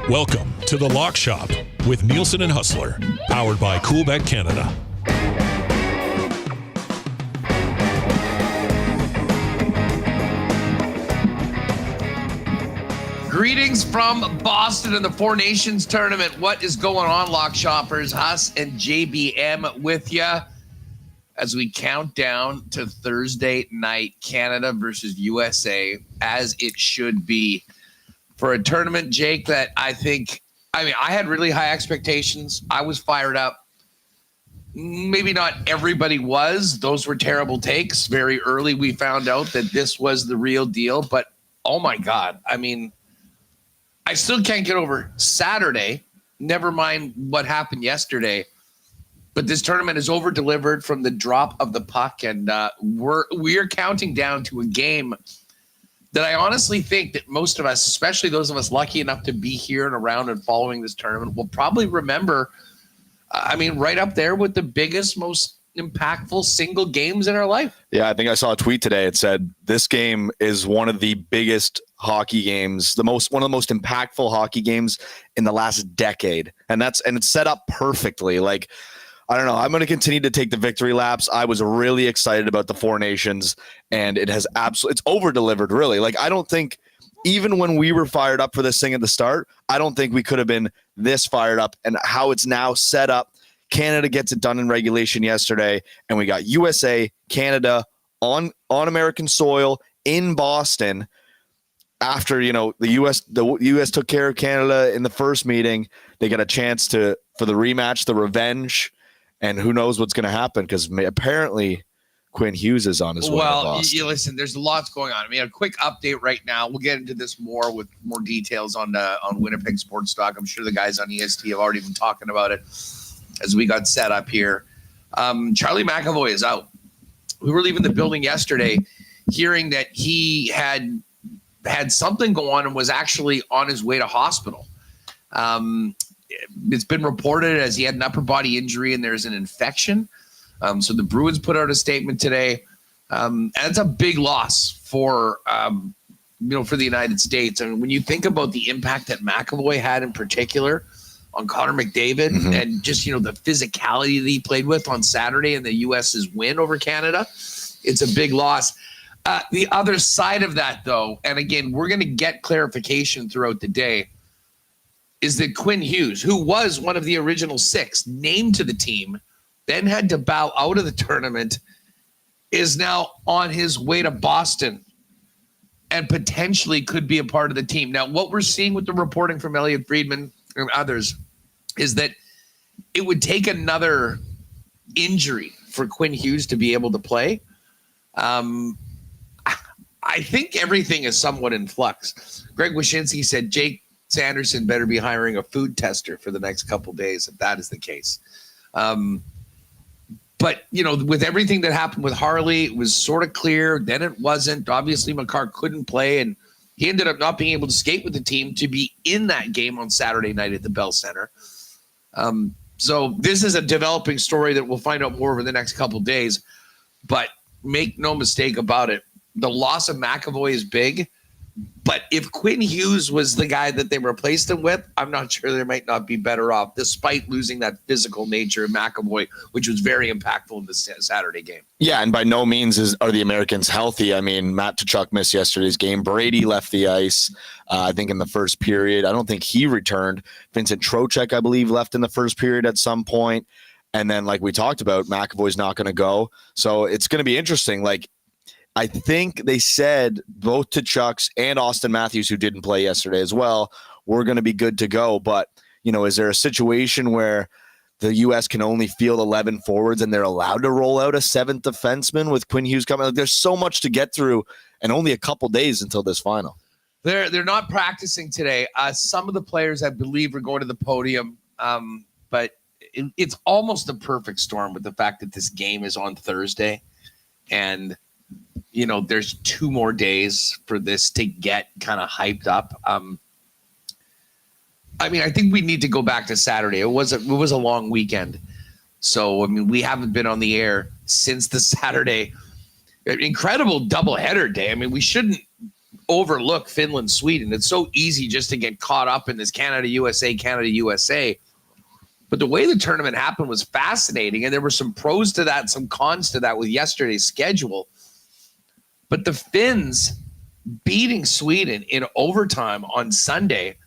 Welcome to the Lock Shop with Nielson and Hustler, powered by Coolbet Canada. Greetings from Boston and the Four Nations Tournament. What is going on, Lock Shoppers? Huss and JBM with you as we count down to Thursday night, Canada versus USA, as it should be. For a tournament, Jake, that I had really high expectations. I was fired up. Maybe not everybody was. Those were terrible takes. Very early, we found out that this was the real deal. But, oh, my God. I mean, I still can't get over Saturday. Never mind what happened yesterday. But this tournament is over-delivered from the drop of the puck. And we're counting down to a game that I honestly think that most of us, especially those of us lucky enough to be here and around and following this tournament, will probably remember, right up there with the biggest, most impactful single games in our life. Yeah, I think I saw a tweet today. It said, this game is one of the biggest hockey games, one of the most impactful hockey games in the last decade. And it's set up perfectly. Like, I don't know. I'm going to continue to take the victory laps. I was really excited about the Four Nations, and it has it's over-delivered, really. Like, I don't think, even when we were fired up for this thing at the start, I don't think we could have been this fired up. And how it's now set up, Canada gets it done in regulation yesterday, and we got USA, Canada on American soil in Boston. After, the U.S. took care of Canada in the first meeting, they get a chance for the rematch, the revenge. And who knows what's going to happen, because apparently Quinn Hughes is on his way to Boston. Well, listen, there's lots going on. A quick update right now. We'll get into this more with more details on Winnipeg Sports Talk. I'm sure the guys on EST have already been talking about it as we got set up here. Charlie McAvoy is out. We were leaving the building yesterday hearing that he had something go on and was actually on his way to hospital. It's been reported as he had an upper body injury and there's an infection. So the Bruins put out a statement today. And it's a big loss for the United States. I mean, when you think about the impact that McAvoy had in particular on Connor McDavid and just, the physicality that he played with on Saturday and the U.S.'s win over Canada, it's a big loss. The other side of that, though, and again, we're going to get clarification throughout the day, is that Quinn Hughes, who was one of the original six named to the team, then had to bow out of the tournament, is now on his way to Boston and potentially could be a part of the team. Now, what we're seeing with the reporting from Elliot Friedman and others is that it would take another injury for Quinn Hughes to be able to play. I think everything is somewhat in flux. Greg Wyshynski said Jake Sanderson better be hiring a food tester for the next couple of days if that is the case. But, with everything that happened with Harley, it was sort of clear. Then it wasn't. Obviously, Makar couldn't play, and he ended up not being able to skate with the team to be in that game on Saturday night at the Bell Center. So this is a developing story that we'll find out more over the next couple of days. But make no mistake about it, the loss of McAvoy is big. But if Quinn Hughes was the guy that they replaced him with, I'm not sure they might not be better off, despite losing that physical nature of McAvoy, which was very impactful in the Saturday game. Yeah, and by no means are the Americans healthy. I mean, Matt Tkachuk missed yesterday's game. Brady left the ice, I think, in the first period. I don't think he returned. Vincent Trocheck, I believe, left in the first period at some point. And then, like we talked about, McAvoy's not going to go. So it's going to be interesting. Like, I think they said both Tkachuk's and Austin Matthews, who didn't play yesterday as well, were going to be good to go. But, is there a situation where the U.S. can only field 11 forwards and they're allowed to roll out a seventh defenseman with Quinn Hughes coming? Like, there's so much to get through and only a couple days until this final. They're not practicing today. Some of the players, I believe, are going to the podium, but it's almost a perfect storm with the fact that this game is on Thursday, and there's 2 more days for this to get kind of hyped up. I think we need to go back to Saturday. It was a long weekend, so we haven't been on the air since the Saturday. Incredible doubleheader day. We shouldn't overlook Finland, Sweden. It's so easy just to get caught up in this Canada, USA. But the way the tournament happened was fascinating, and there were some pros to that, some cons to that with yesterday's schedule. But the Finns beating Sweden in overtime on Sunday,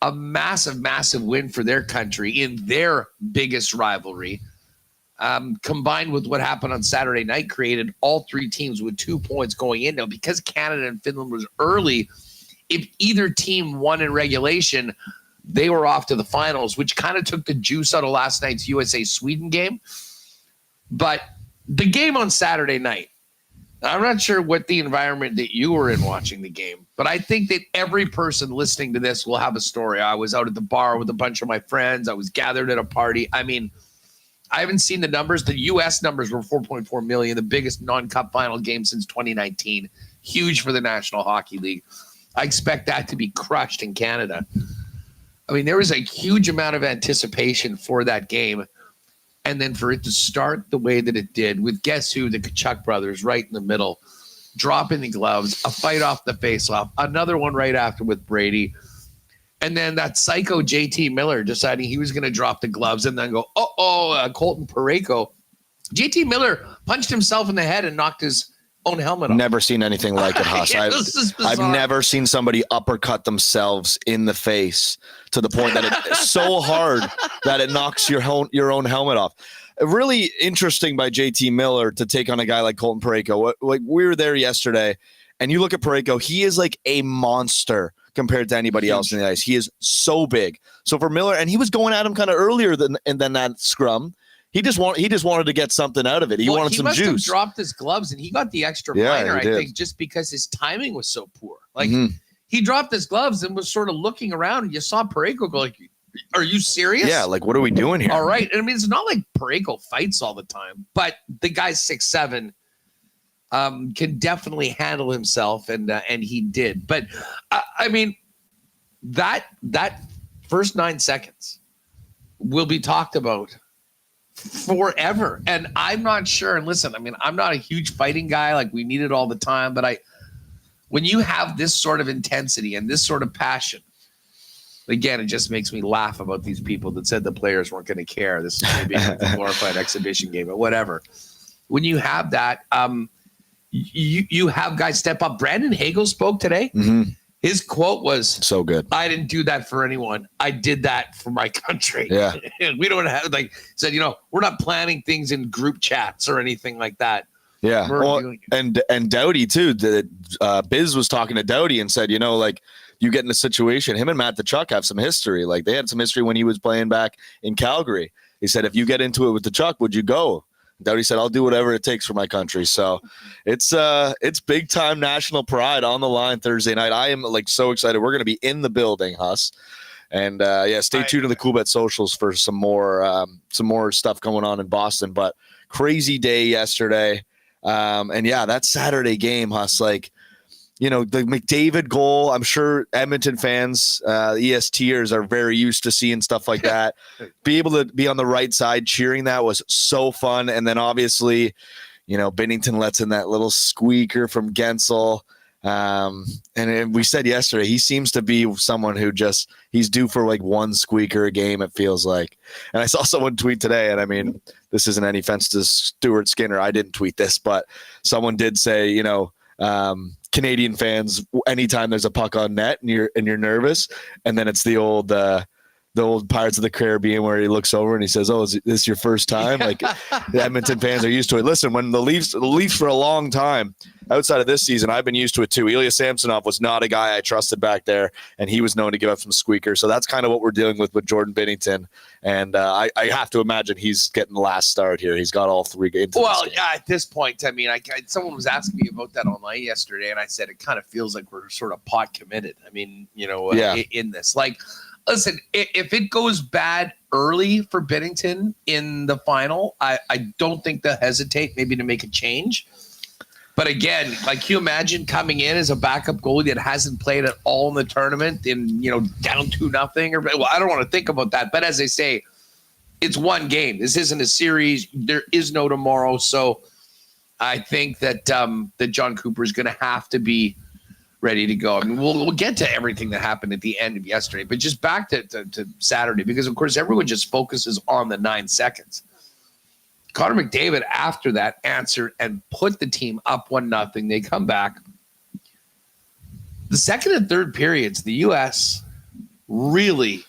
a massive, massive win for their country in their biggest rivalry, combined with what happened on Saturday night, created all 3 teams with 2 points going in. Now, because Canada and Finland was early, if either team won in regulation, they were off to the finals, which kind of took the juice out of last night's USA-Sweden game. But the game on Saturday night, I'm not sure what the environment that you were in watching the game, but I think that every person listening to this will have a story. I was out at the bar with a bunch of my friends. I was gathered at a party. I haven't seen the numbers. The U.S. numbers were 4.4 million, the biggest non-cup final game since 2019. Huge for the National Hockey League. I expect that to be crushed in Canada. There was a huge amount of anticipation for that game. And then for it to start the way that it did with guess who, the Kachuk brothers right in the middle, dropping the gloves, a fight off the face-off, another one right after with Brady. And then that psycho JT Miller deciding he was going to drop the gloves and then go, Colton Parayko. JT Miller punched himself in the head and knocked his own helmet off. Never seen anything like it, Huss. I've never seen somebody uppercut themselves in the face to the point that it's so hard that it knocks your own helmet off. Really interesting by JT Miller to take on a guy like Colton Parayko. Like, we were there yesterday, and you look at Parayko, he is like a monster compared to anybody else in the ice. He is so big. So for Miller, and he was going at him kind of earlier than that scrum. He just wanted to get something out of it. He wanted some juice. He must have dropped his gloves, and he got the extra minor, I think, just because his timing was so poor. Like, he dropped his gloves and was sort of looking around, and you saw Parayko go like, are you serious? Yeah, like, what are we doing here? All right. And it's not like Parayko fights all the time, but the guy's 6'7", can definitely handle himself, and he did. But that first 9 seconds will be talked about forever. And I'm not sure. And listen, I'm not a huge fighting guy. Like, we need it all the time. But when you have this sort of intensity and this sort of passion, again, it just makes me laugh about these people that said the players weren't going to care. This is going to be a glorified exhibition game, but whatever. When you have that, you have guys step up. Brandon Hagel spoke today. Mm-hmm. His quote was so good. I didn't do that for anyone. I did that for my country. Yeah. We don't have, said, we're not planning things in group chats or anything like that. Yeah. And Doughty too. Biz was talking to Doughty and said, you get in a situation, him and Matt Tkachuk have some history. Like, they had some history when he was playing back in Calgary. He said, if you get into it with Tkachuk, would you go? Doughty said, I'll do whatever it takes for my country. So it's big time national pride on the line Thursday night. I am so excited. We're going to be in the building, Huss. And stay tuned to the Coolbet socials for some more stuff going on in Boston. But crazy day yesterday. That Saturday game, Huss, the McDavid goal, I'm sure Edmonton fans, ESTers are very used to seeing stuff like that. Be able to be on the right side cheering that was so fun. And then obviously, Binnington lets in that little squeaker from Gensel. And we said yesterday, he seems to be someone who he's due for one squeaker a game, it feels like. And I saw someone tweet today, and this isn't any offense to Stuart Skinner. I didn't tweet this, but someone did say, Canadian fans, anytime there's a puck on net and you're nervous, and then it's the old the old Pirates of the Caribbean where he looks over and he says, "Oh, is this your first time?" Like the Edmonton fans are used to it. Listen, when the Leafs for a long time, outside of this season, I've been used to it too. Ilya Samsonov was not a guy I trusted back there, and he was known to give up some squeakers. So that's kind of what we're dealing with Jordan Binnington. And I have to imagine he's getting the last start here. He's got all 3 games. Well, yeah, at this point, I mean, someone was asking me about that online yesterday, and I said it kind of feels like we're sort of pot committed. I mean, in this. Like, listen, if it goes bad early for Binnington in the final, I don't think they'll hesitate maybe to make a change. But again, like, can you imagine coming in as a backup goalie that hasn't played at all in the tournament and, down 2-0 well, I don't want to think about that. But as they say, it's one game. This isn't a series. There is no tomorrow. So I think that that John Cooper is going to have to be ready to go. I mean, we'll get to everything that happened at the end of yesterday, but just back to Saturday, because of course everyone just focuses on the 9 seconds. Connor McDavid, after that, answered and put the team up 1-0. They come back. The second and third periods, the U.S. really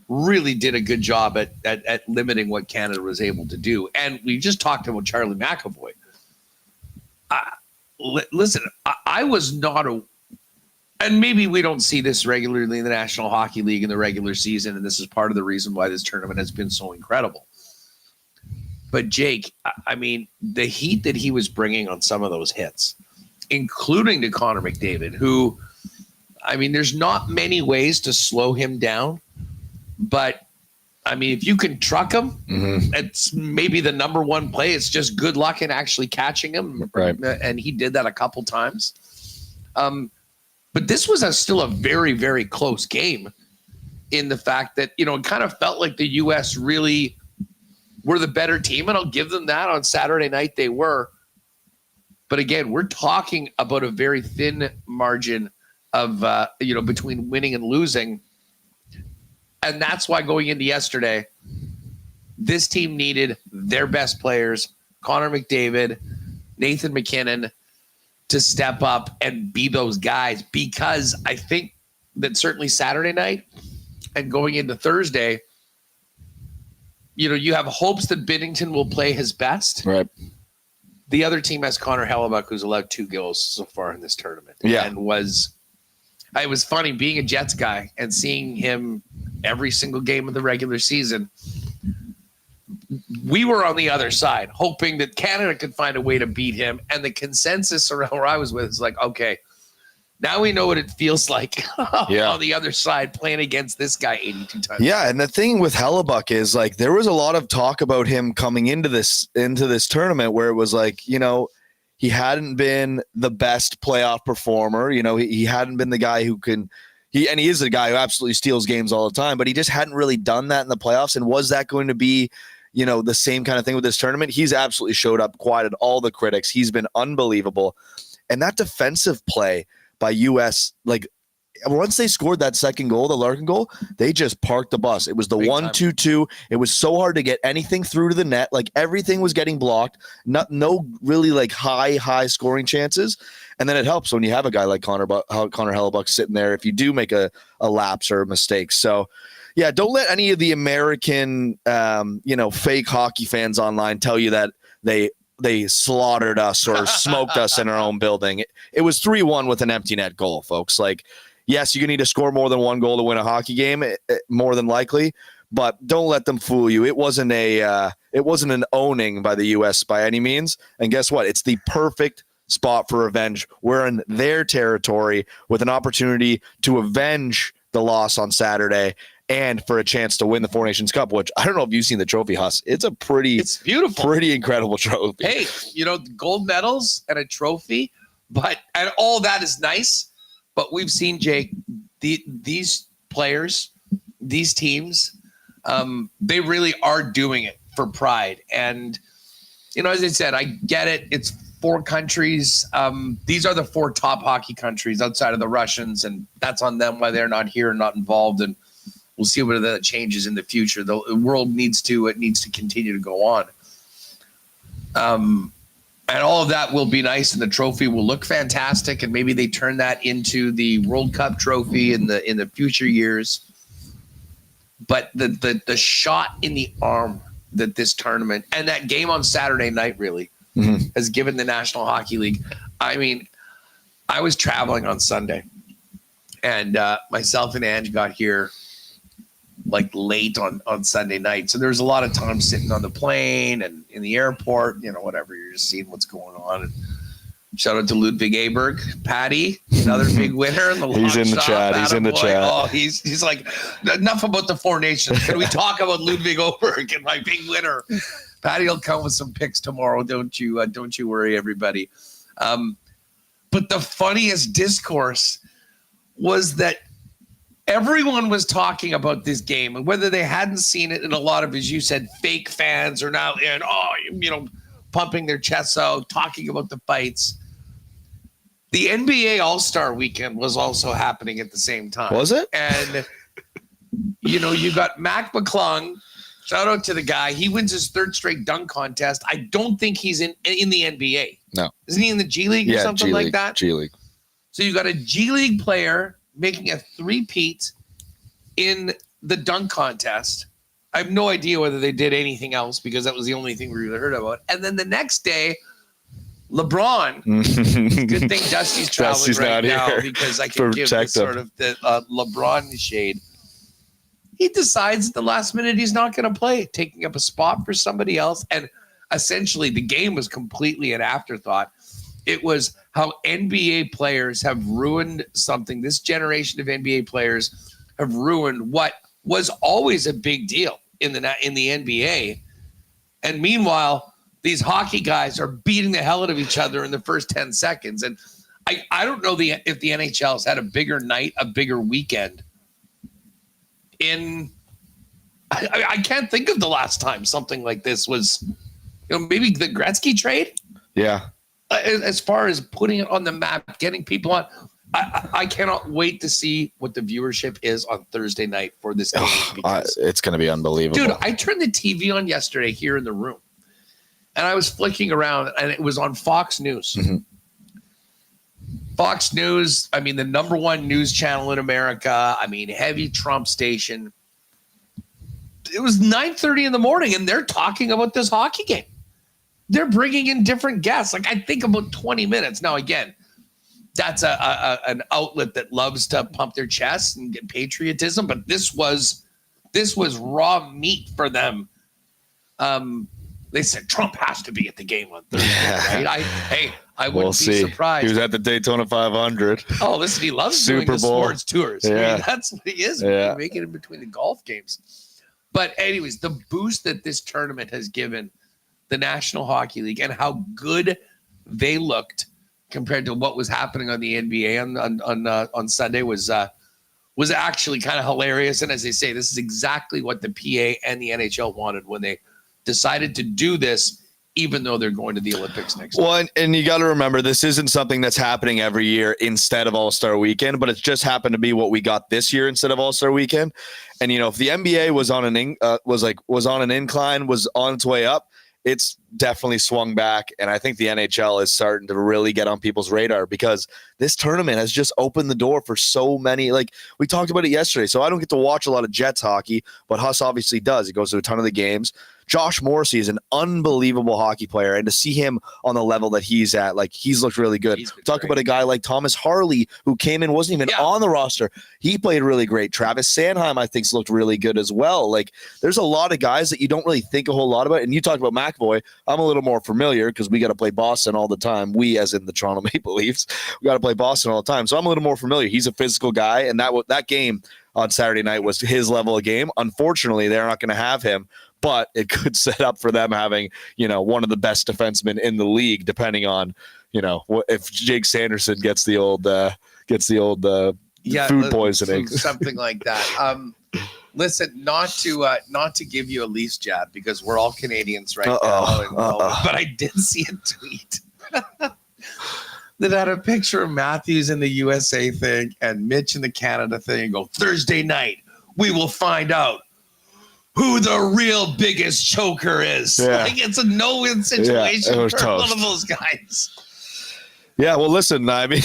did a good job at limiting what Canada was able to do. And we just talked about Charlie McAvoy. Listen, I was not and maybe we don't see this regularly in the National Hockey League in the regular season, and this is part of the reason why this tournament has been so incredible. But Jake, I mean, the heat that he was bringing on some of those hits, including to Connor McDavid, who, I mean, there's not many ways to slow him down. But, I mean, if you can truck him, it's maybe the number one play. It's just good luck in actually catching him. Right. And he did that a couple times. But this was still a very, very close game in the fact that, it kind of felt like the U.S. really were the better team, and I'll give them that. On Saturday night they were. But again, we're talking about a very thin margin of between winning and losing. And that's why going into yesterday, this team needed their best players, Connor McDavid, Nathan McKinnon, to step up and be those guys, because I think that certainly Saturday night and going into Thursday, you have hopes that Binnington will play his best. Right. The other team has Connor Hellebuyck, who's allowed 2 goals so far in this tournament. Yeah. And it was funny being a Jets guy and seeing him every single game of the regular season. We were on the other side, hoping that Canada could find a way to beat him. And the consensus around where I was with is like, okay, now we know what it feels like on the other side playing against this guy 82 times. Yeah, and the thing with Hellebuyck is, like, there was a lot of talk about him coming into this tournament where it was like, he hadn't been the best playoff performer. He hadn't been the guy who can he is a guy who absolutely steals games all the time, but he just hadn't really done that in the playoffs. And was that going to be, the same kind of thing with this tournament? He's absolutely showed up, quieted all the critics. He's been unbelievable. And that defensive play by U.S., like, once they scored that second goal, the Larkin goal, they just parked the bus. It was the 1-2-2. It was so hard to get anything through to the net. Like, everything was getting blocked. No really like high scoring chances. And then it helps when you have a guy like Connor Hellebuyck sitting there if you do make a lapse or a mistake. So, yeah, don't let any of the American, fake hockey fans online tell you that they slaughtered us or smoked us in our own building. It was 3-1 with an empty net goal, folks. Like, yes, you're going to need to score more than 1 goal to win a hockey game, more than likely, but don't let them fool you. It wasn't an owning by the U.S. by any means. And guess what? It's the perfect spot for revenge. We're in their territory with an opportunity to avenge the loss on Saturday and for a chance to win the Four Nations Cup, which I don't know if you've seen the trophy, Huss. It's beautiful, pretty incredible trophy. Hey, gold medals and a trophy, and all that is nice. But we've seen, Jake, these players, these teams, they really are doing it for pride. And, as I said, I get it. It's 4 countries. These are the 4 top hockey countries outside of the Russians, and that's on them why they're not here and not involved. And we'll see whether that changes in the future. The world needs to continue to go on. And all of that will be nice, and the trophy will look fantastic, and maybe they turn that into the World Cup trophy in the future years. But the shot in the arm that this tournament and that game on Saturday night really has given the National Hockey League. I mean, I was traveling on Sunday, and myself and Ange got here like late on Sunday night. So there's a lot of time sitting on the plane and in the airport, whatever. You're just seeing what's going on. And shout out to Ludwig Aberg, Patty, another big winner in the He's in the chat. He's in the chat. Oh, he's like, enough about the Four Nations. Can we talk about Ludwig Aberg and my big winner? Patty will come with some picks tomorrow. Don't you worry, everybody. But the funniest discourse was that everyone was talking about this game, and whether they hadn't seen it, and a lot of, as you said, fake fans are now pumping their chests out, talking about the fights. The NBA All-Star Weekend was also happening at the same time. Was it? And, you got Mac McClung. Shout out to the guy. He wins his third straight dunk contest. I don't think he's in the NBA. No. Isn't he in the G League or something G-League, like that? G League. So you got a G League player making a three-peat in the dunk contest. I have no idea whether they did anything else because that was the only thing we really heard about. And then the next day, LeBron. Good thing Dusty's traveling right now because I can give this sort of the LeBron shade. He decides at the last minute he's not going to play, taking up a spot for somebody else. And essentially the game was completely an afterthought. It was how NBA players have ruined something. This generation of NBA players have ruined what was always a big deal in the NBA. And meanwhile, these hockey guys are beating the hell out of each other in the first 10 seconds. And I don't know if the NHL has had a bigger night, a bigger weekend. I can't think of the last time something like this was, maybe the Gretzky trade. Yeah. As far as putting it on the map, getting people on, I cannot wait to see what the viewership is on Thursday night for this game. It's going to be unbelievable. Dude, I turned the TV on yesterday here in the room, and I was flicking around, and it was on Fox News. Mm-hmm. Fox News, I mean, the number one news channel in America. I mean, heavy Trump station. It was 9:30 in the morning, and they're talking about this hockey game. They're bringing in different guests. Like, I think about 20 minutes. Now, again, that's an outlet that loves to pump their chests and get patriotism, but this was raw meat for them. They said Trump has to be at the game on Thursday, right? I wouldn't be surprised. He was at the Daytona 500. Oh, listen, he loves doing the sports tours. Yeah. I mean, that's what he is. Yeah. Making it between the golf games. But anyways, the boost that this tournament has given the National Hockey League and how good they looked compared to what was happening on the NBA on Sunday was actually kind of hilarious. And as they say, this is exactly what the PA and the NHL wanted when they decided to do this, even though they're going to the Olympics next year. Well, and you got to remember, this isn't something that's happening every year instead of All-Star Weekend, but it's just happened to be what we got this year instead of All-Star Weekend. And if the NBA was on an incline, was on its way up, it's definitely swung back. And I think the NHL is starting to really get on people's radar because this tournament has just opened the door for so many. Like, we talked about it yesterday. So I don't get to watch a lot of Jets hockey, but Huss obviously does. He goes to a ton of the games. Josh Morrissey is an unbelievable hockey player, and to see him on the level that he's at, like, he's looked really good. Talk about a guy like Thomas Harley, who came in, wasn't even on the roster. He played really great. Travis Sanheim, I think, looked really good as well. Like, there's a lot of guys that you don't really think a whole lot about. And you talked about McAvoy. I'm a little more familiar because we got to play Boston all the time. We, as in the Toronto Maple Leafs, we got to play Boston all the time. So I'm a little more familiar. He's a physical guy, and that game on Saturday night was his level of game. Unfortunately, they're not going to have him. But it could set up for them having, one of the best defensemen in the league, depending on, if Jake Sanderson gets the old food poisoning, something like that. Listen, not to give you a Leafs jab because we're all Canadians right now, but I did see a tweet that had a picture of Matthews in the USA thing and Mitch in the Canada thing. And go, Thursday night, we will find out who the real biggest choker is. Yeah. Like, it's a no-win situation for one of those guys. Yeah, well, listen, I mean,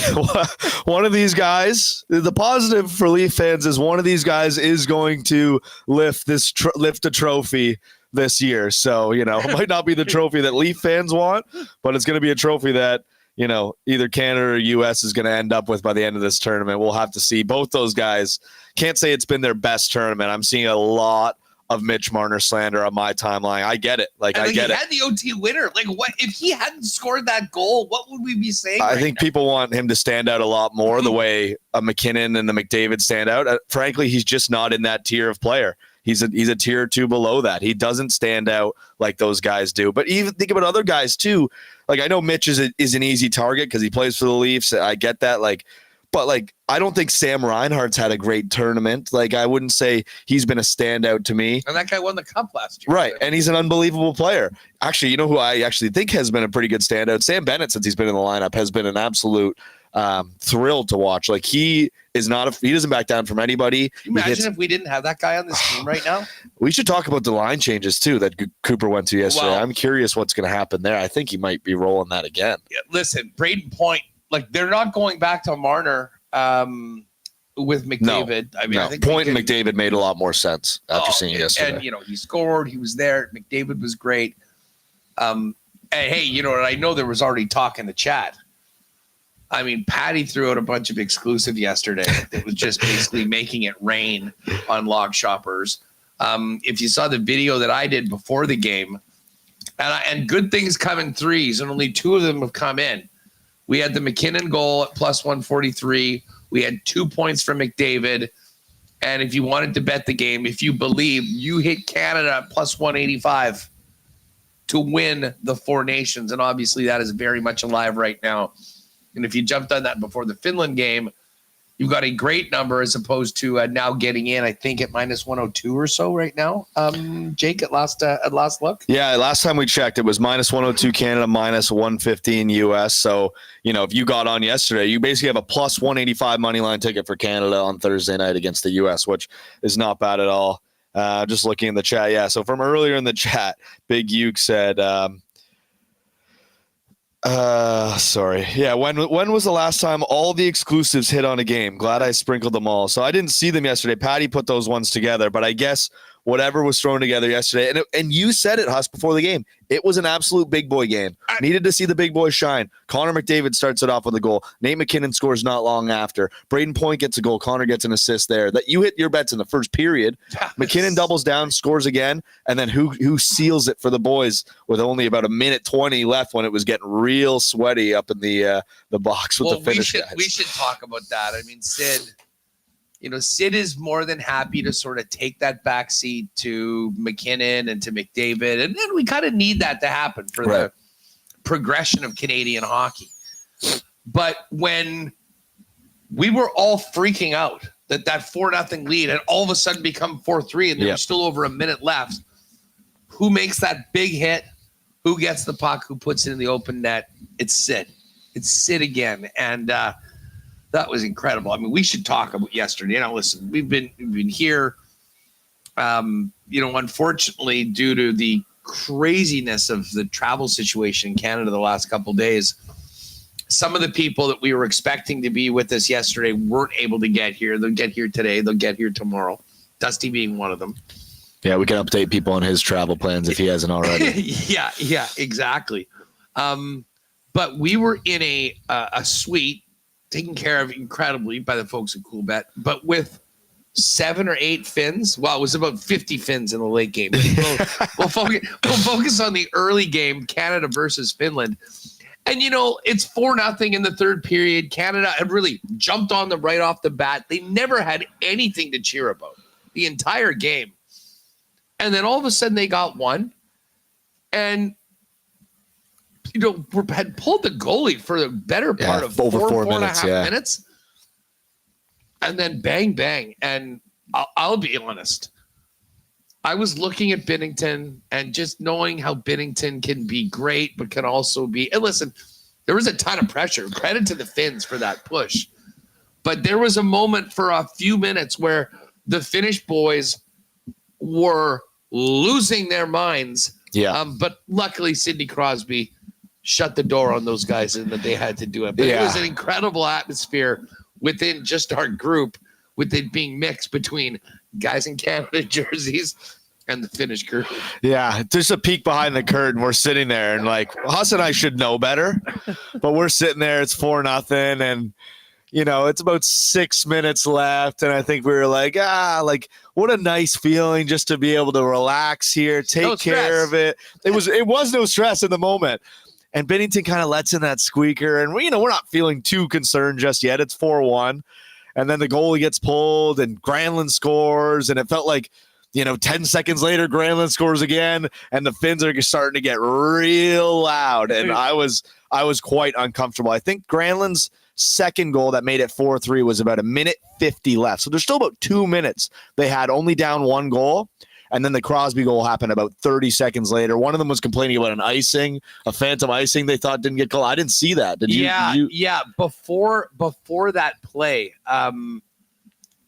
one of these guys, the positive for Leaf fans is one of these guys is going to lift a trophy this year. So, it might not be the trophy that Leaf fans want, but it's going to be a trophy that, either Canada or US is going to end up with by the end of this tournament. We'll have to see. Both those guys, can't say it's been their best tournament. I'm seeing a lot of Mitch Marner slander on my timeline. I get it. I get it. He had the OT winner. What if he hadn't scored that goal? What would we be saying? I think people want him to stand out a lot more the way a McKinnon and the McDavid stand out. Frankly, he's just not in that tier of player. He's a tier or two below that. He doesn't stand out like those guys do. But even think about other guys too. I know Mitch is an easy target because he plays for the Leafs. I get that. But I don't think Sam Reinhart's had a great tournament. I wouldn't say he's been a standout to me. And that guy won the cup last year. Right. And he's an unbelievable player. Actually, you know who I actually think has been a pretty good standout? Sam Bennett, since he's been in the lineup, has been an absolute thrill to watch. He doesn't back down from anybody. Can you imagine if we didn't have that guy on this team right now? We should talk about the line changes too that Cooper went to yesterday. Well, I'm curious what's going to happen there. I think he might be rolling that again. Yeah, listen, Braden Point, they're not going back to Marner with McDavid. No, I think Point and McDavid made a lot more sense after seeing it yesterday. And he scored. He was there. McDavid was great. And hey, I know there was already talk in the chat. I mean, Patty threw out a bunch of exclusive yesterday. It was just basically making it rain on log shoppers. If you saw the video that I did before the game, and good things come in threes, and only two of them have come in. We had the McKinnon goal at plus 143. We had 2 points from McDavid. And if you wanted to bet the game, if you believe, you hit Canada at plus 185 to win the Four Nations. And obviously that is very much alive right now. And if you jumped on that before the Finland game, you've got a great number as opposed to now getting in, I think, at minus 102 or so right now. Jake, at last look? Yeah, last time we checked, it was minus 102 Canada, minus 115 US. So, if you got on yesterday, you basically have a plus 185 money line ticket for Canada on Thursday night against the US, which is not bad at all. Just looking in the chat. Yeah, so from earlier in the chat, Big Uke said... sorry. Yeah, when was the last time all the exclusives hit on a game? Glad I sprinkled them all. So I didn't see them yesterday. Patty put those ones together, but I guess whatever was thrown together yesterday, and you said it, Huss, before the game, it was an absolute big boy game. Needed to see the big boys shine. Connor McDavid starts it off with a goal. Nate McKinnon scores not long after. Braden Point gets a goal. Connor gets an assist there. That you hit your bets in the first period. McKinnon doubles down, scores again, and then who seals it for the boys with only about a minute 20 left when it was getting real sweaty up in the box with the finish guys. We should talk about that. I mean, Sid is more than happy to sort of take that backseat to McKinnon and to McDavid. And then we kind of need that to happen for the progression of Canadian hockey. But when we were all freaking out that 4-0 lead had all of a sudden become 4-3 and there was still over a minute left, who makes that big hit? Who gets the puck? Who puts it in the open net? It's Sid. It's Sid again. And, that was incredible. I mean, we should talk about yesterday. Listen, we've been here, unfortunately, due to the craziness of the travel situation in Canada the last couple of days, some of the people that we were expecting to be with us yesterday weren't able to get here. They'll get here today. They'll get here tomorrow. Dusty being one of them. Yeah, we can update people on his travel plans if he hasn't already. Yeah, exactly. But we were in a suite taken care of incredibly by the folks at Coolbet, but with 7 or 8 Finns. Well, it was about 50 Finns in the late game. We'll focus on the early game, Canada versus Finland. And, it's 4-0 in the third period. Canada had really jumped on them right off the bat. They never had anything to cheer about the entire game. And then all of a sudden they got one. And had pulled the goalie for the better part of over 4 minutes, 4.5 minutes. And then bang, bang. And I'll be honest. I was looking at Binnington and just knowing how Binnington can be great, but can also be, and listen, there was a ton of pressure. Credit to the Finns for that push. But there was a moment for a few minutes where the Finnish boys were losing their minds. Yeah. But luckily, Sidney Crosby shut the door on those guys and that they had to do it. But it was an incredible atmosphere within just our group, with it being mixed between guys in Canada jerseys and the Finnish group. Yeah, there's a peek behind the curtain. We're sitting there, and like Huss and I should know better, but we're sitting there. It's 4-0, and it's about 6 minutes left, and I think we were like, what a nice feeling just to be able to relax here, take care of it. It was no stress in the moment. And Binnington kind of lets in that squeaker, and we're not feeling too concerned just yet. It's 4-1, and then the goalie gets pulled, and Granlund scores, and it felt like 10 seconds later, Granlund scores again, and the Finns are starting to get real loud, and I was quite uncomfortable. I think Granlund's second goal that made it 4-3 was about 1:50 left. So there's still about 2 minutes. They had only down one goal, and then the Crosby goal happened about 30 seconds later. One of them was complaining about a phantom icing they thought didn't get called. I didn't see that. Did you? Yeah. Before that play,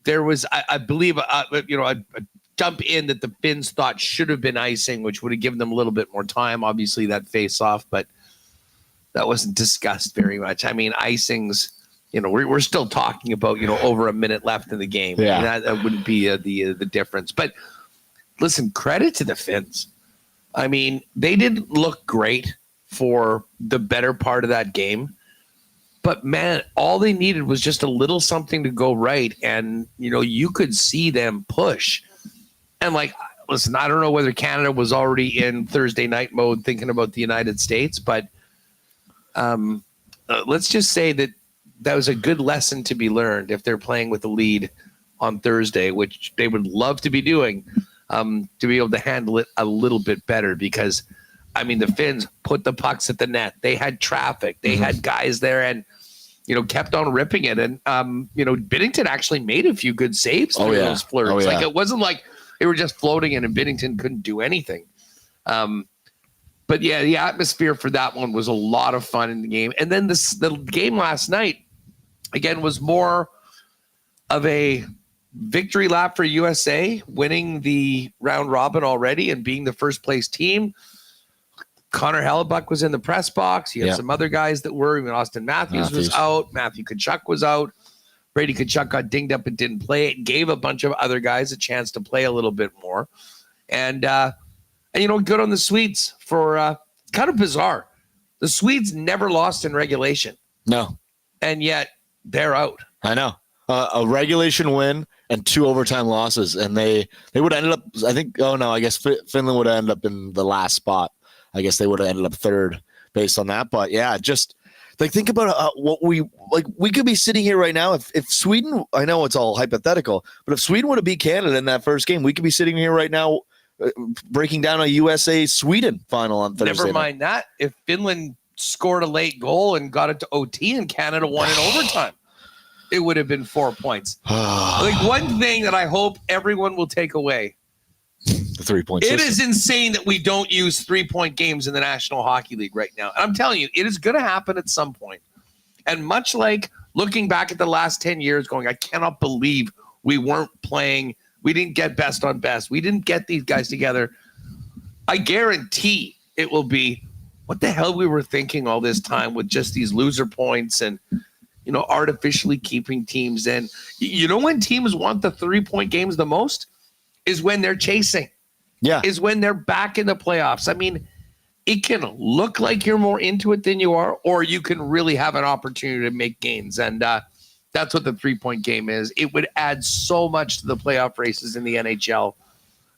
there was, I believe, a jump in that the Finns thought should have been icing, which would have given them a little bit more time. Obviously, that face-off, but that wasn't discussed very much. I mean, icings, we're still talking about, over a minute left in the game. Yeah. That wouldn't be the difference. But listen, credit to the Finns. I mean, they didn't look great for the better part of that game. But, man, all they needed was just a little something to go right. And, you could see them push. And, listen, I don't know whether Canada was already in Thursday night mode thinking about the United States, but let's just say that was a good lesson to be learned if they're playing with a lead on Thursday, which they would love to be doing, to be able to handle it a little bit better because, I mean, the Finns put the pucks at the net. They had traffic. They had guys there and, kept on ripping it. And, Binnington actually made a few good saves through those flirts. It wasn't like they were just floating in and Binnington couldn't do anything. But yeah, the atmosphere for that one was a lot of fun in the game. And then the game last night, again, was more of a victory lap for USA, winning the round robin already and being the first place team. Connor Hellebuck was in the press box. You had some other guys that were. Even Austin Matthews was out. Matthew Tkachuk was out. Brady Tkachuk got dinged up and didn't play. It gave a bunch of other guys a chance to play a little bit more. And good on the Swedes for kind of bizarre. The Swedes never lost in regulation. No. And yet they're out. I know. A regulation win and 2 overtime losses. And they would have ended up, I think, I guess Finland would have ended up in the last spot. I guess they would have ended up third based on that. But yeah, just think about what we could be sitting here right now. If Sweden, I know it's all hypothetical, but if Sweden would have beat Canada in that first game, we could be sitting here right now breaking down a USA-Sweden final on Thursday. Never mind that. If Finland scored a late goal and got it to OT and Canada won in overtime, it would have been 4 points. One thing that I hope everyone will take away. The 3-point system. It is insane that we don't use 3-point games in the National Hockey League right now. And I'm telling you, it is going to happen at some point. And much like looking back at the last 10 years going, I cannot believe we weren't playing. We didn't get best on best. We didn't get these guys together. I guarantee it will be what the hell we were thinking all this time with just these loser points and, artificially keeping teams in. When teams want the 3-point games the most is when they're chasing. Yeah. Is when they're back in the playoffs. I mean, it can look like you're more into it than you are, or you can really have an opportunity to make gains. And that's what the 3-point game is. It would add so much to the playoff races in the NHL.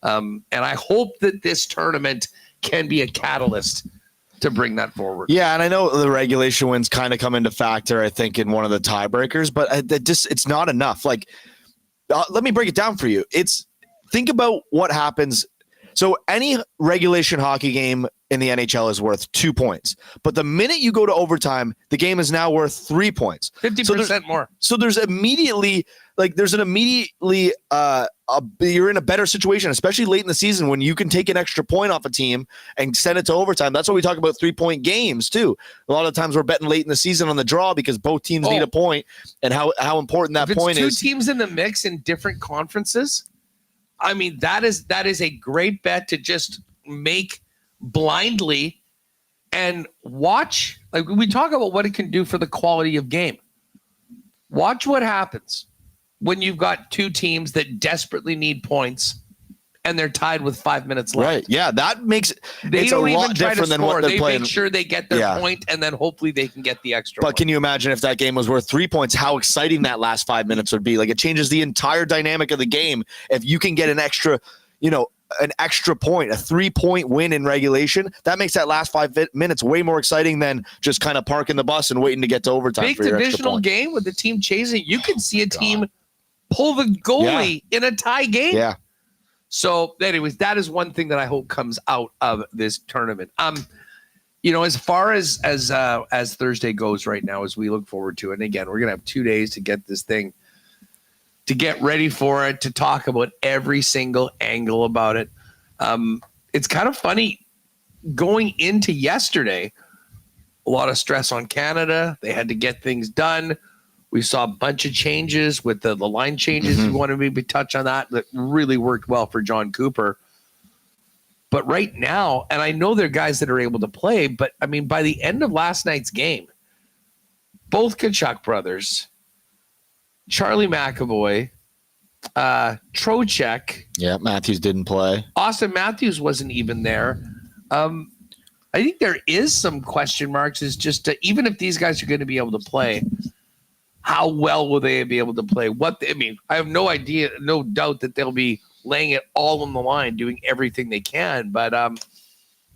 And I hope that this tournament can be a catalyst to bring that forward. Yeah, and I know the regulation wins kind of come into factor, I think, in one of the tiebreakers, but it's not enough. Let me break it down for you. Think about what happens. So any regulation hockey game in the NHL is worth 2 points. But the minute you go to overtime, the game is now worth 3 points. 50% more. So there's immediately you're in a better situation, especially late in the season when you can take an extra point off a team and send it to overtime. That's why we talk about 3-point games too. A lot of times we're betting late in the season on the draw because both teams need a point and how important that point is. Two teams in the mix in different conferences. I mean, that is a great bet to just make blindly And watch, like we talk about what it can do for the quality of game. Watch what happens when you've got two teams that desperately need points and they're tied with 5 minutes left. Right. Yeah, that makes they it's don't a even lot try different to than score. what they're They playing. make sure they get their point, and then hopefully they can get the extra. But can you imagine if that game was worth 3 points, how exciting that last 5 minutes would be? Like, it changes the entire dynamic of the game if you can get an extra point, a 3-point win in regulation. That makes that last 5 minutes way more exciting than just kind of parking the bus and waiting to get to overtime. Big for your extra divisional point. game with the team chasing. You could see a team pull the goalie in a tie game. Yeah. So, anyways, that is one thing that I hope comes out of this tournament. As far as Thursday goes right now, as we look forward to it, and again, we're gonna have 2 days to get this thing, to get ready for it, to talk about every single angle about it. It's kind of funny going into yesterday. A lot of stress on Canada. They had to get things done. We saw a bunch of changes with the line changes. You want to maybe touch on that really worked well for John Cooper. But right now, and I know there are guys that are able to play, but I mean, by the end of last night's game, both Tkachuk brothers, Charlie McAvoy, Trocheck. Yeah, Matthews didn't play. Austin Matthews wasn't even there. I think there is some question marks. Is just even if these guys are going to be able to play, how well will they be able to play? I have no idea, no doubt that they'll be laying it all on the line, doing everything they can. But,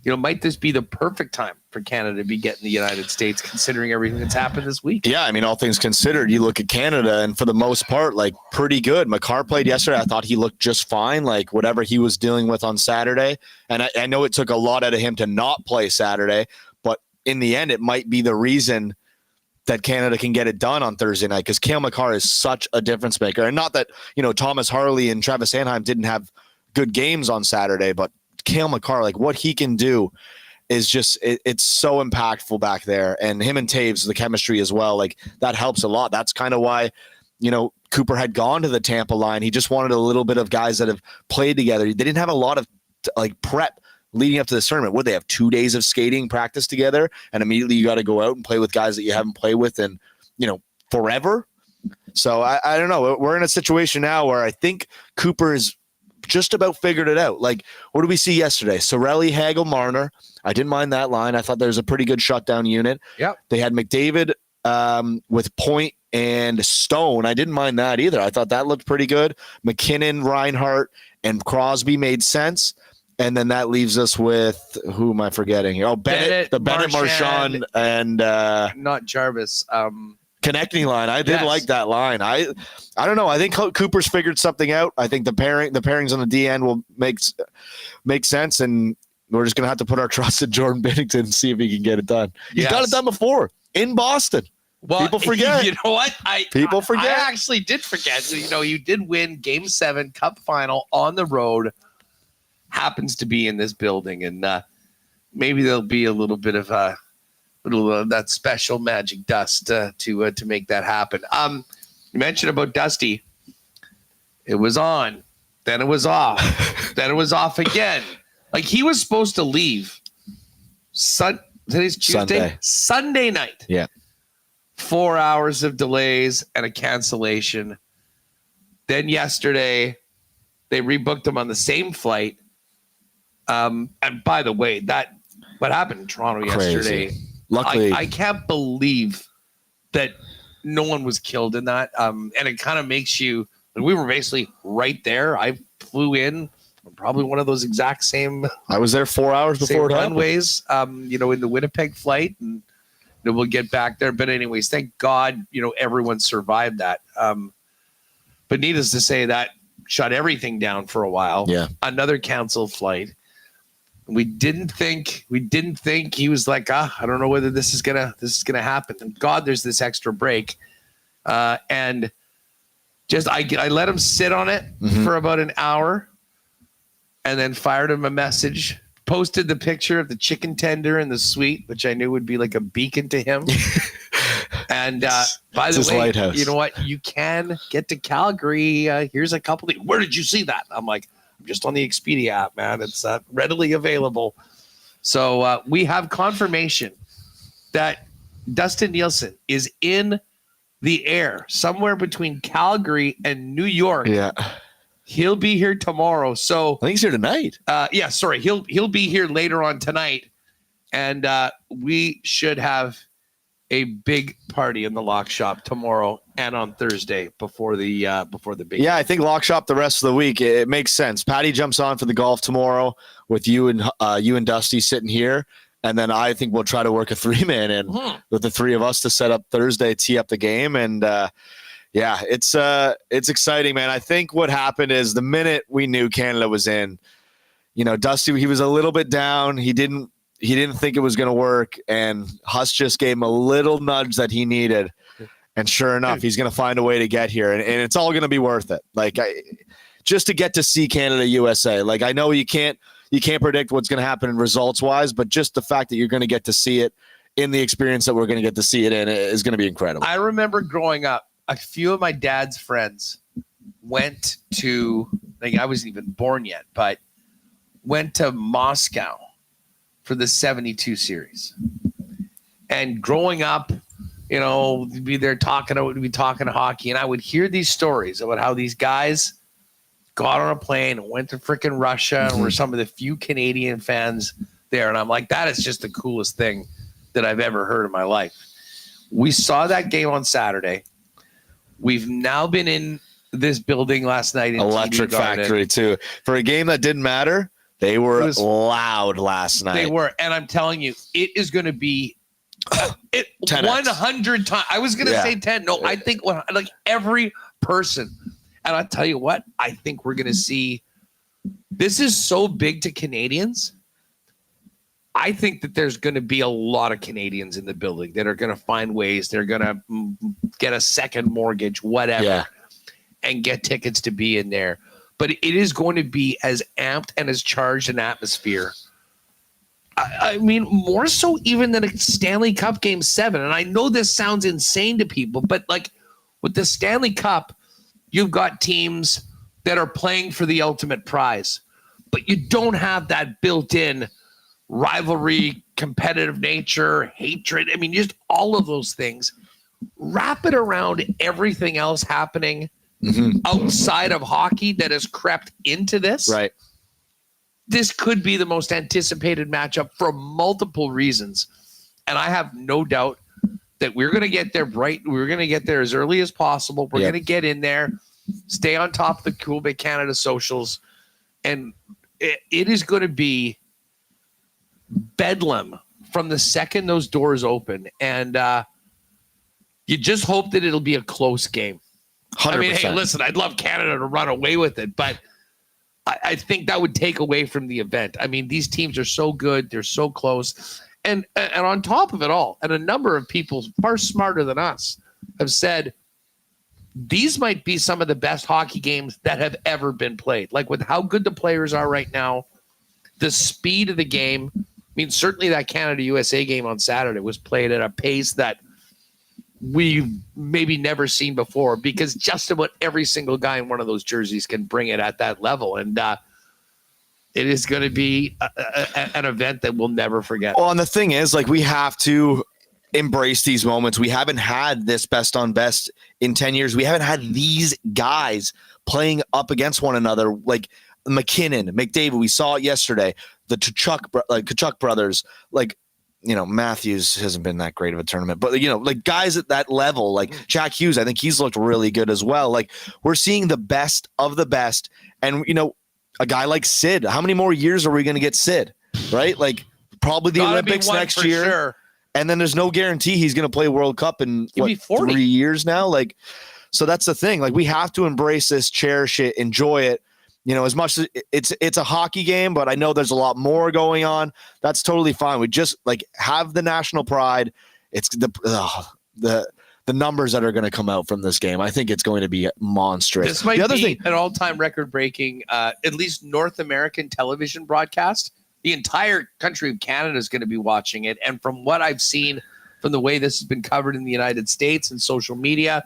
might this be the perfect time for Canada to be getting the United States, considering everything that's happened this week? Yeah, I mean, all things considered, you look at Canada, and for the most part, like, pretty good. Makar played yesterday. I thought he looked just fine, like whatever he was dealing with on Saturday. And I know it took a lot out of him to not play Saturday, but in the end, it might be the reason that Canada can get it done on Thursday night, because Cale Makar is such a difference maker. And not that, Thomas Harley and Travis Sanheim didn't have good games on Saturday, but Cale Makar, like what he can do is just, it's so impactful back there. And him and Taves, the chemistry as well, like that helps a lot. That's kind of why, Cooper had gone to the Tampa line. He just wanted a little bit of guys that have played together. They didn't have a lot of prep leading up to this tournament. Would they have 2 days of skating practice together, and immediately you got to go out and play with guys that you haven't played with in, forever? So I don't know. We're in a situation now where I think Cooper is just about figured it out. Like, what did we see yesterday? Sorelli, Hagel, Marner. I didn't mind that line. I thought there was a pretty good shutdown unit. Yep. They had McDavid with Point and Stone. I didn't mind that either. I thought that looked pretty good. McKinnon, Reinhart, and Crosby made sense. And then that leaves us with, who am I forgetting here? Oh, Bennett, Marchand, and not Jarvis. Connecting line. I did like that line. I don't know. I think Cooper's figured something out. I think the pairings on the D end will make sense, and we're just gonna have to put our trust in Jordan Binnington and see if he can get it done. He's got it done before in Boston. Well, people forget. You know what? People forget. I actually did forget. So, you did win Game 7 Cup Final on the road. Happens to be in this building, and maybe there'll be a little bit of that special magic dust to make that happen. You mentioned about Dusty. It was on, then it was off, then it was off again. Like, he was supposed to leave today's Tuesday, Sunday night. Yeah, 4 hours of delays and a cancellation. Then yesterday, they rebooked him on the same flight. And by the way, what happened in Toronto yesterday, luckily, I can't believe that no one was killed in that. And it kind of makes you, we were basically right there. I flew in probably one of those exact same. I was there 4 hours before it happened. Runways, in the Winnipeg flight, and we'll get back there. But anyways, thank God, everyone survived that. But needless to say, that shut everything down for a while. Yeah. Another canceled flight. We didn't think he was like, I don't know whether this is gonna happen. Thank God there's this extra break. And just I let him sit on it for about an hour, and then fired him a message, posted the picture of the chicken tender in the suite, which I knew would be like a beacon to him. And by the way, lighthouse. You know what? You can get to Calgary. Here's a couple of, where did you see that? I'm like, I'm just on the Expedia app, man. It's readily available. So we have confirmation that Dustin Nielson is in the air somewhere between Calgary and New York. Yeah. He'll be here tomorrow. So I think he's here tonight. He'll be here later on tonight. And we should have a big party in the Lock Shop tomorrow and on Thursday before the big. Yeah, I think Lock Shop the rest of the week. It makes sense. Patty jumps on for the golf tomorrow with you and Dusty sitting here, and then I think we'll try to work a 3-man in with the three of us to set up Thursday, tee up the game, and it's exciting, man. I think what happened is the minute we knew Canada was in, Dusty, he was a little bit down. He didn't think it was going to work, and Huss just gave him a little nudge that he needed. And sure enough, he's going to find a way to get here, and it's all going to be worth it. Like, just to get to see Canada, USA. Like, I know you can't predict what's going to happen in results wise, but just the fact that you're going to get to see it in the experience that we're going to get to see it in is going to be incredible. I remember growing up, a few of my dad's friends went to, like, I wasn't even born yet, but went to Moscow for the 72 series. And growing up, we'd be there talking hockey, and I would hear these stories about how these guys got on a plane and went to freaking Russia and were some of the few Canadian fans there. And I'm like, that is just the coolest thing that I've ever heard in my life. We saw that game on Saturday. We've now been in this building last night in Electric Factory too. For a game that didn't matter, they were loud last night. They were. And I'm telling you, it is going to be 100 times. I was going to say 10. No, I think like every person. And I'll tell you what, I think we're going to see. This is so big to Canadians. I think that there's going to be a lot of Canadians in the building that are going to find ways. They're going to get a second mortgage, whatever, and get tickets to be in there. But it is going to be as amped and as charged an atmosphere. I mean, more so even than a Stanley Cup Game 7. And I know this sounds insane to people, but like with the Stanley Cup, you've got teams that are playing for the ultimate prize, but you don't have that built-in rivalry, competitive nature, hatred. I mean, just all of those things. Wrap it around everything else happening outside of hockey that has crept into this. Right. This could be the most anticipated matchup for multiple reasons. And I have no doubt that we're going to get there we're going to get there as early as possible. We're going to get in there, stay on top of the Coolbet Canada socials. And it is going to be bedlam from the second those doors open. And you just hope that it'll be a close game. 100%. I mean, hey, listen, I'd love Canada to run away with it, but I think that would take away from the event. I mean, these teams are so good. They're so close. And on top of it all, and a number of people far smarter than us have said, these might be some of the best hockey games that have ever been played. Like with how good the players are right now, the speed of the game. I mean, certainly that Canada-USA game on Saturday was played at a pace that we've maybe never seen before, because just about every single guy in one of those jerseys can bring it at that level. And it is going to be an event that we'll never forget. Well, and the thing is, like, we have to embrace these moments. We haven't had this best on best in 10 years. We haven't had these guys playing up against one another, like McKinnon, McDavid. We saw it yesterday. The Tkachuk brothers, like, Matthews hasn't been that great of a tournament, but like guys at that level, like Jack Hughes, I think he's looked really good as well. Like, we're seeing the best of the best. And, a guy like Sid, how many more years are we going to get Sid? Right? Like, probably the Olympics next year. Sure. And then there's no guarantee he's going to play World Cup in 3 years now. Like, so that's the thing. Like, we have to embrace this, cherish it, enjoy it. As much as it's a hockey game, but I know there's a lot more going on. That's totally fine. We just have the national pride. It's the numbers that are going to come out from this game. I think it's going to be monstrous. This might be an all-time record-breaking, at least North American television broadcast. The entire country of Canada is going to be watching it. And from what I've seen, from the way this has been covered in the United States and social media,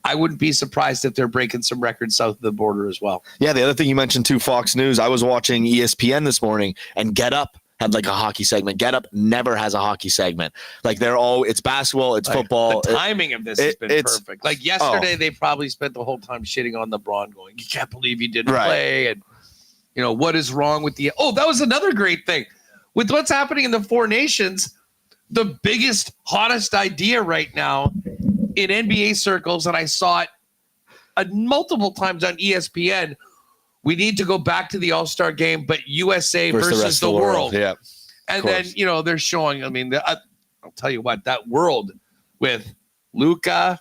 I wouldn't be surprised if they're breaking some records south of the border as well. Yeah, the other thing you mentioned too, Fox News. I was watching ESPN this morning, and Get Up had like a hockey segment. Get Up never has a hockey segment. Like it's basketball, it's football. The timing of this has been perfect. Like yesterday, they probably spent the whole time shitting on LeBron, going, "You can't believe he didn't play," and what is wrong with the? Oh, that was another great thing with what's happening in the Four Nations. The biggest, hottest idea right now in NBA circles, and I saw it multiple times on ESPN. We need to go back to the All-Star game, but USA versus the world. Yeah. And then, they're showing, I'll tell you what, that world with Luka,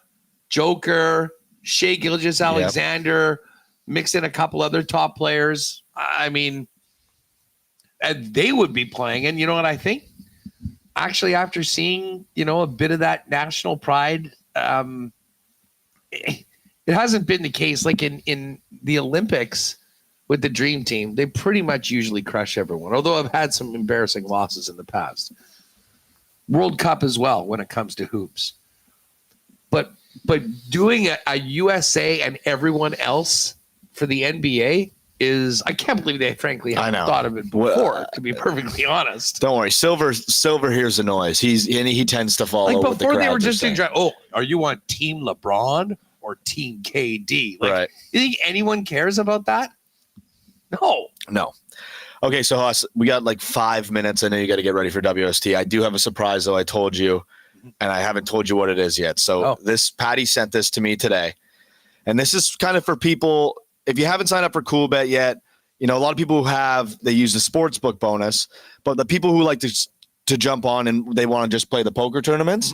Joker, Shai Gilgeous-Alexander, mixed in a couple other top players. And they would be playing. And you know what I think? Actually, after seeing, a bit of that national pride, it hasn't been the case. Like in the Olympics with the Dream Team, they pretty much usually crush everyone, although I've had some embarrassing losses in the past. World Cup as well when it comes to hoops. But doing a USA and everyone else for the NBA is, I can't believe they frankly haven't thought of it before, to be perfectly honest. Don't worry. Silver hears the noise. He tends to follow. Like what the before they were crowds just are saying. are you on Team LeBron or Team KD? Like, you think anyone cares about that? No. Okay, so Huss, we got like 5 minutes. I know you got to get ready for WST. I do have a surprise, though. I told you, and I haven't told you what it is yet. So Patty sent this to me today, and this is kind of for people. If you haven't signed up for Coolbet yet, a lot of people who they use the sportsbook bonus, but the people who like to jump on and they want to just play the poker tournaments,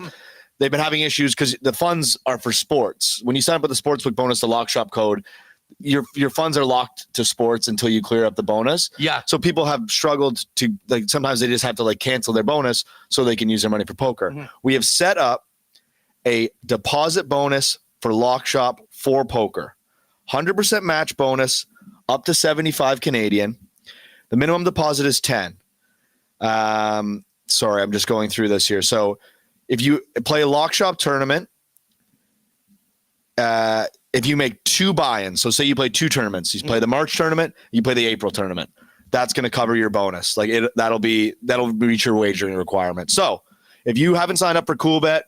they've been having issues because the funds are for sports. When you sign up with the sportsbook bonus, the lock shop code, your funds are locked to sports until you clear up the bonus. Yeah. So people have struggled to, like, sometimes they just have to like cancel their bonus so they can use their money for poker. We have set up a deposit bonus for lock shop for poker. 100% match bonus up to 75 Canadian. The minimum deposit is 10. Sorry, I'm just going through this here. So if you play a lock shop tournament, if you make 2 buy-ins, so say you play 2 tournaments, you play the March tournament, you play the April tournament, that's going to cover your bonus. Like that'll reach your wagering requirement. So if you haven't signed up for Coolbet,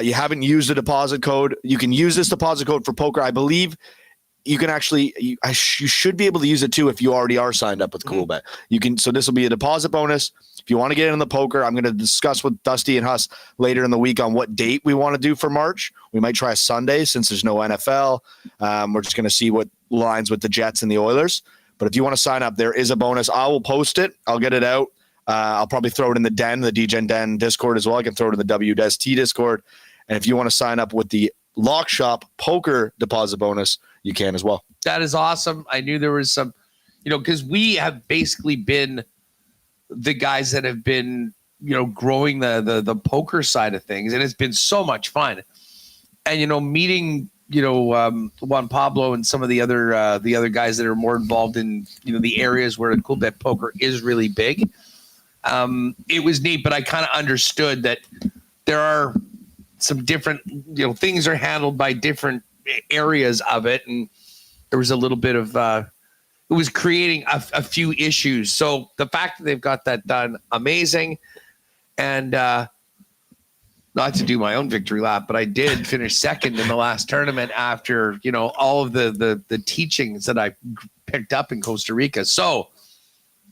you haven't used the deposit code, you can use this deposit code for poker. I believe you can actually, you should be able to use it too if you already are signed up with Coolbet. So this will be a deposit bonus. If you want to get in the poker, I'm going to discuss with Dusty and Huss later in the week on what date we want to do for March. We might try a Sunday since there's no NFL. We're just going to see what lines with the Jets and the Oilers. But if you want to sign up, there is a bonus. I will post it. I'll get it out. I'll probably throw it in the DGen Den Discord as well. I can throw it in the WST Discord. And if you want to sign up with the Lock Shop poker deposit bonus, you can as well. That is awesome. I knew there was some, because we have basically been the guys that have been, growing the poker side of things, and it's been so much fun. And meeting, Juan Pablo and some of the other guys that are more involved in the areas where the Coolbet poker is really big. It was neat, but I kind of understood that there are some different, things are handled by different areas of it, and there was a little bit of it was creating a few issues. So the fact that they've got that done, amazing. And not to do my own victory lap, but I did finish second in the last tournament after all of the teachings that I picked up in Costa Rica. So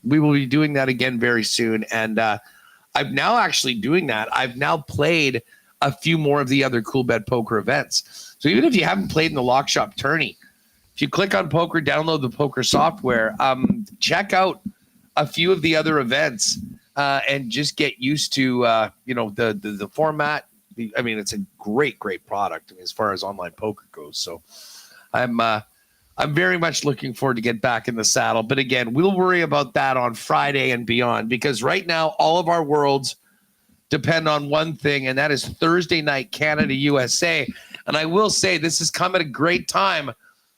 we will be doing that again very soon. And I'm now actually doing that. I've now played a few more of the other Coolbet poker events. So even if you haven't played in the Lock Shop tourney, if you click on poker, download the poker software, check out a few of the other events and just get used to the format. It's a great product as far as online poker goes. So I'm very much looking forward to get back in the saddle. But again, we'll worry about that on Friday and beyond, because right now all of our worlds depend on one thing, and that is Thursday night Canada USA. And I will say this has come at a great time,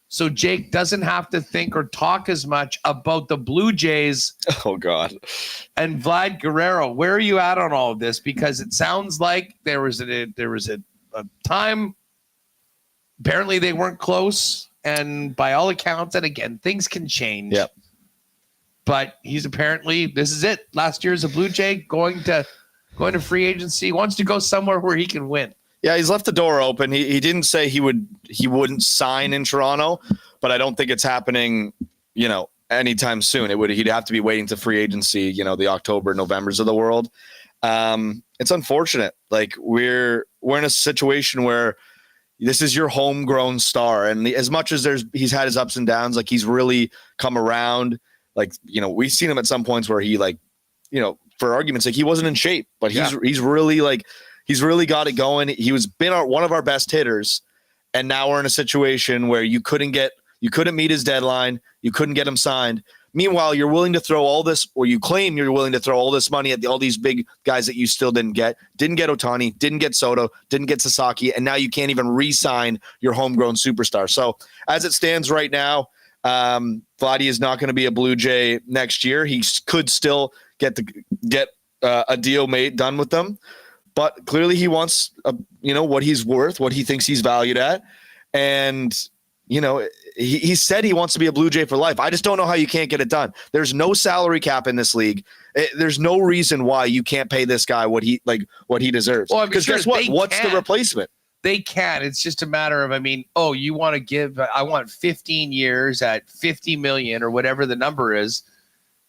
so Jake doesn't have to think or talk as much about the Blue Jays. Oh God! And Vlad Guerrero. Where are you at on all of this? Because it sounds like there was a time. Apparently, they weren't close, and by all accounts, and again, things can change. Yep. but he's apparently, this is it. Last year as a Blue Jay, going to free agency, wants to go somewhere where he can win. Yeah, he's left the door open. He didn't say he wouldn't sign in Toronto, but I don't think it's happening, anytime soon. He'd have to be waiting to free agency, the October, Novembers of the world. It's unfortunate. Like we're in a situation where this is your homegrown star. And as much as he's had his ups and downs, like he's really come around. Like, we've seen him at some points where he for argument's sake, he wasn't in shape, but he's really got it going. He was one of our best hitters. And now we're in a situation where you couldn't meet his deadline. You couldn't get him signed. Meanwhile, you're willing to throw all this, or you claim you're willing to throw all this money at all these big guys that you still didn't get. Didn't get Ohtani, didn't get Soto, didn't get Sasaki, and now you can't even re-sign your homegrown superstar. So as it stands right now, Vladdy is not going to be a Blue Jay next year. He could still get a deal done with them, but clearly he wants what he's worth, what he thinks he's valued at, and he said he wants to be a Blue Jay for life. I just don't know how you can't get it done. There's no salary cap in this league. There's no reason why you can't pay this guy what he deserves. Well, because guess what? What's the replacement? They can. It's just a matter of, you want to give, I want 15 years at 50 million or whatever the number is.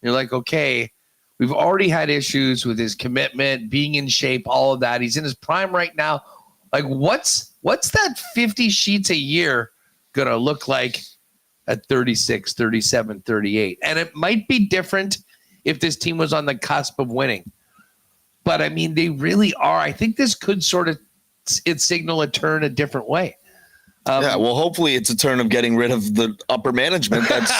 You're like, okay, we've already had issues with his commitment, being in shape, all of that. He's in his prime right now. Like what's that 50 sheets a year going to look like at 36, 37, 38? And it might be different if this team was on the cusp of winning. But they really are. I think this could sort of signal a turn a different way. Well, hopefully it's a turn of getting rid of the upper management that's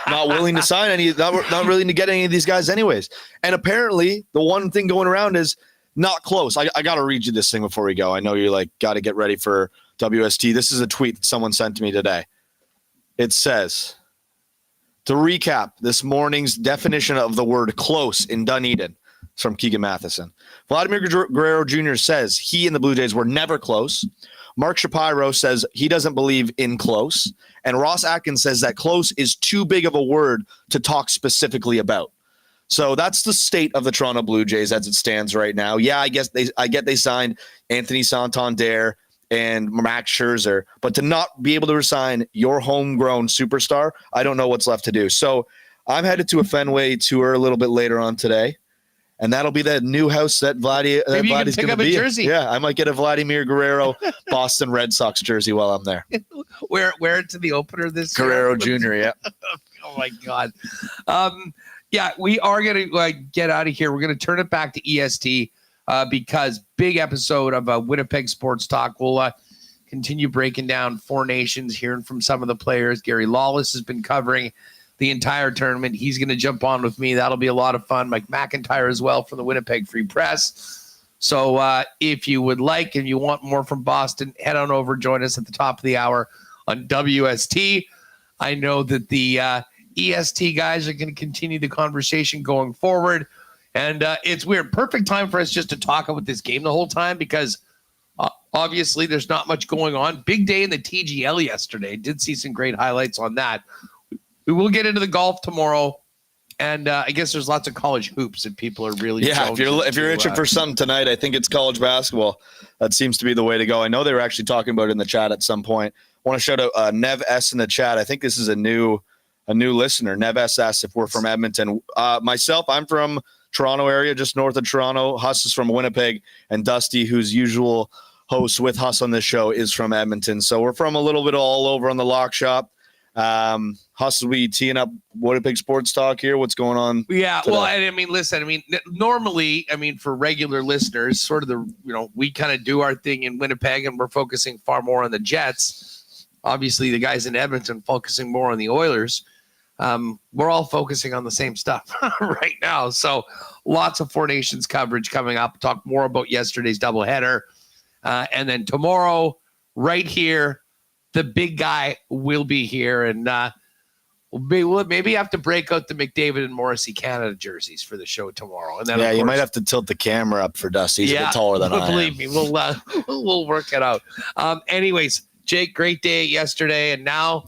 not willing to sign not willing to get any of these guys anyways. And apparently the one thing going around is not close. I got to read you this thing before we go. I know you're got to get ready for WST. This is a tweet that someone sent to me today. It says, to recap this morning's definition of the word close in Dunedin. It's from Keegan Matheson. Vladimir Guerrero Jr. says he and the Blue Jays were never close. Mark Shapiro says he doesn't believe in close. And Ross Atkins says that close is too big of a word to talk specifically about. So that's the state of the Toronto Blue Jays as it stands right now. Yeah, I get they signed Anthony Santander and Max Scherzer, but to not be able to resign your homegrown superstar, I don't know what's left to do. So I'm headed to a Fenway tour a little bit later on today, and that'll be that new house that Vladdy's going to be. Maybe you can pick up a jersey. Yeah, I might get a Vladimir Guerrero Boston Red Sox jersey while I'm there. Wear it to the opener this Guerrero Jr., yeah. Oh, my God. Yeah, we are going to get out of here. We're going to turn it back to EST because big episode of Winnipeg Sports Talk. We'll continue breaking down Four Nations, hearing from some of the players. Gary Lawless has been covering the entire tournament. He's going to jump on with me. That'll be a lot of fun. Mike McIntyre as well from the Winnipeg Free Press. So if you would like and you want more from Boston, head on over. Join us at the top of the hour on WST. I know that the EST guys are going to continue the conversation going forward. And it's weird. Perfect time for us just to talk about this game the whole time because obviously there's not much going on. Big day in the TGL yesterday. Did see some great highlights on that. We will get into the golf tomorrow. And I guess there's lots of college hoops that people are really if you're itching for something tonight, I think it's college basketball. That seems to be the way to go. I know they were actually talking about it in the chat at some point. I want to shout out Nev S in the chat. I think this is a new listener. Nev S asks if we're from Edmonton. Myself, I'm from Toronto area, just north of Toronto. Huss is from Winnipeg, and Dusty, who's usual host with Huss on this show, is from Edmonton. So we're from a little bit all over on the Lock Shop. Huss will be teeing up Winnipeg Sports Talk here. What's going on? Yeah, today? well, listen, normally, for regular listeners, sort of we kind of do our thing in Winnipeg, and we're focusing far more on the Jets. Obviously, the guys in Edmonton focusing more on the Oilers. We're all focusing on the same stuff right now. So lots of Four Nations coverage coming up. Talk more about yesterday's doubleheader. And then tomorrow, right here, the big guy will be here. And we'll maybe have to break out the McDavid and Morrissey Canada jerseys for the show tomorrow. And then, yeah, you might have to tilt the camera up for Dusty. He's a bit taller than I am. Believe me, we'll work it out. Anyways, Jake, great day yesterday. And now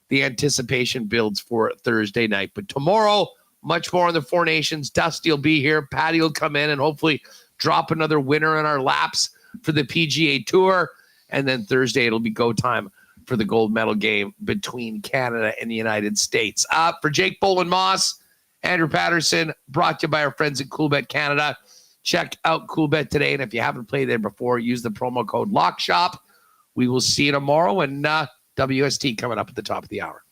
the anticipation builds for Thursday night. But tomorrow, Much more on the Four Nations. Dusty will be here. Patty will come in and hopefully drop another winner in our laps for the PGA Tour. And then Thursday, it'll be go time for the gold medal game between Canada and the United States. For Jake Bolin Moss, Andrew Paterson, brought to you by our friends at Coolbet Canada. Check out Coolbet today. And if you haven't played there before, use the promo code LOCKSHOP. We will see you tomorrow. And WST coming up at the top of the hour.